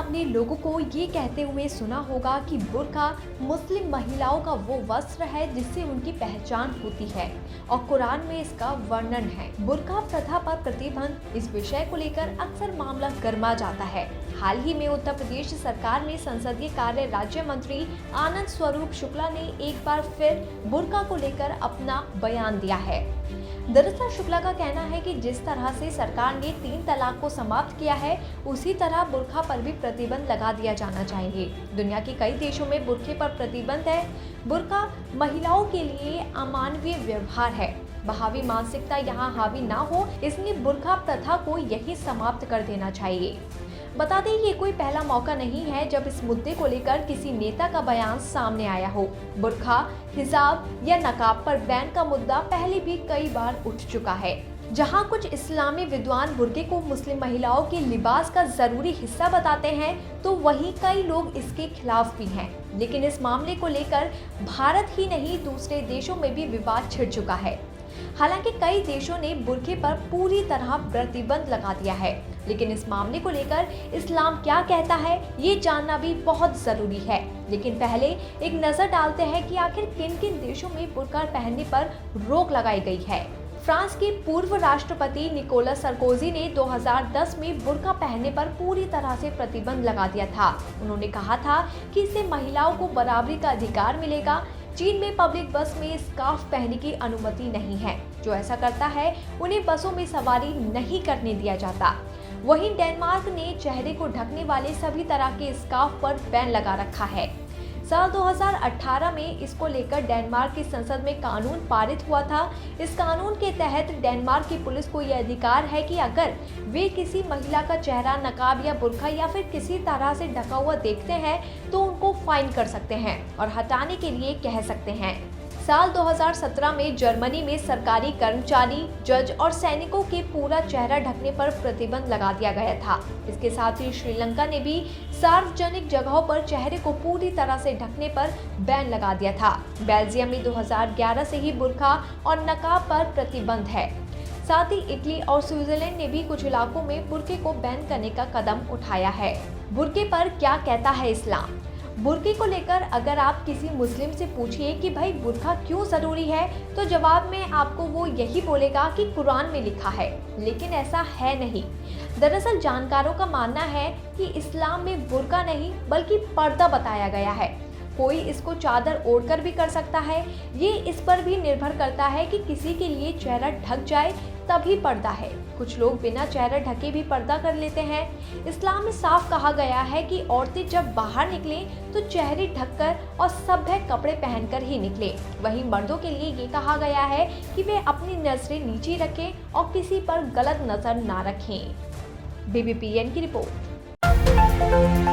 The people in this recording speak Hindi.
आपने लोगों को ये कहते हुए सुना होगा कि बुर्का मुस्लिम महिलाओं का वो वस्त्र है जिससे उनकी पहचान होती है और कुरान में इसका वर्णन है। बुर्का प्रथा पर प्रतिबंध, इस विषय को लेकर अक्सर मामला गर्मा जाता है। हाल ही में उत्तर प्रदेश सरकार में संसदीय कार्य राज्य मंत्री आनंद स्वरूप शुक्ला ने एक बार फिर बुर्का को लेकर अपना बयान दिया है। दरअसल शुक्ला का कहना है कि जिस तरह से सरकार ने 3 तलाक को समाप्त किया है, उसी तरह बुर्का पर भी प्रतिबंध लगा दिया जाना चाहिए। दुनिया के कई देशों में बुर्के पर प्रतिबंध है। बुर्का महिलाओं के लिए अमानवीय व्यवहार है। बहावी मानसिकता यहाँ हावी ना हो, इसलिए बुर्का प्रथा को यही समाप्त कर देना चाहिए। बता दें, ये कोई पहला मौका नहीं है जब इस मुद्दे को लेकर किसी नेता का बयान सामने आया हो। बुर्का, हिजाब या नकाब पर बैन का मुद्दा पहले भी कई बार उठ चुका है। जहां कुछ इस्लामी विद्वान बुर्के को मुस्लिम महिलाओं के लिबास का जरूरी हिस्सा बताते हैं, तो वहीं कई लोग इसके खिलाफ भी हैं। लेकिन इस मामले को लेकर भारत ही नहीं, दूसरे देशों में भी विवाद छिड़ चुका है। हालांकि कई देशों ने बुर्के पर पूरी तरह प्रतिबंध लगा दिया है, लेकिन इस मामले को लेकर इस्लाम क्या कहता है, ये जानना भी बहुत जरूरी है। लेकिन पहले एक नजर डालते हैं कि आखिर किन किन देशों में बुर्का पहनने पर रोक लगाई गई है। फ्रांस के पूर्व राष्ट्रपति निकोलस सरकोजी ने 2010 में बुर्का पहनने पर पूरी तरह से प्रतिबंध लगा दिया था। उन्होंने कहा था कि इससे महिलाओं को बराबरी का अधिकार मिलेगा। चीन में पब्लिक बस में स्कार्फ पहनने की अनुमति नहीं है। जो ऐसा करता है उन्हें बसों में सवारी नहीं करने दिया जाता। वहीं डेनमार्क ने चेहरे को ढकने वाले सभी तरह के स्कार्फ पर बैन लगा रखा है। साल 2018 में इसको लेकर डेनमार्क की संसद में कानून पारित हुआ था। इस कानून के तहत डेनमार्क की पुलिस को यह अधिकार है कि अगर वे किसी महिला का चेहरा नकाब या बुर्का या फिर किसी तरह से ढका हुआ देखते हैं तो उनको फाइन कर सकते हैं और हटाने के लिए कह सकते हैं। साल 2017 में जर्मनी में सरकारी कर्मचारी, जज और सैनिकों के पूरा चेहरा ढकने पर प्रतिबंध लगा दिया गया था। इसके साथ ही श्रीलंका ने भी सार्वजनिक जगहों पर चेहरे को पूरी तरह से ढकने पर बैन लगा दिया था। बेल्जियम में 2011 से ही बुर्का और नकाब पर प्रतिबंध है। साथ ही इटली और स्विट्जरलैंड ने भी कुछ इलाकों में बुर्के को बैन करने का कदम उठाया है। बुर्के पर क्या कहता है इस्लाम? बुर्के को लेकर अगर आप किसी मुस्लिम से पूछिए कि भाई बुर्का क्यों ज़रूरी है, तो जवाब में आपको वो यही बोलेगा कि कुरान में लिखा है। लेकिन ऐसा है नहीं। दरअसल जानकारों का मानना है कि इस्लाम में बुर्का नहीं बल्कि पर्दा बताया गया है। कोई इसको चादर ओढ़कर भी कर सकता है। ये इस पर भी निर्भर करता है कि किसी के लिए चेहरा ढक जाए तभी पर्दा है। कुछ लोग बिना चेहरा ढके भी पर्दा कर लेते हैं। इस्लाम में साफ कहा गया है कि औरतें जब बाहर निकलें तो चेहरे ढककर और सभ्य कपड़े पहनकर ही निकलें। वहीं मर्दों के लिए ये कहा गया है कि वे अपनी नजरें नीचे रखें और किसी पर गलत नजर ना रखें। BBPN की रिपोर्ट।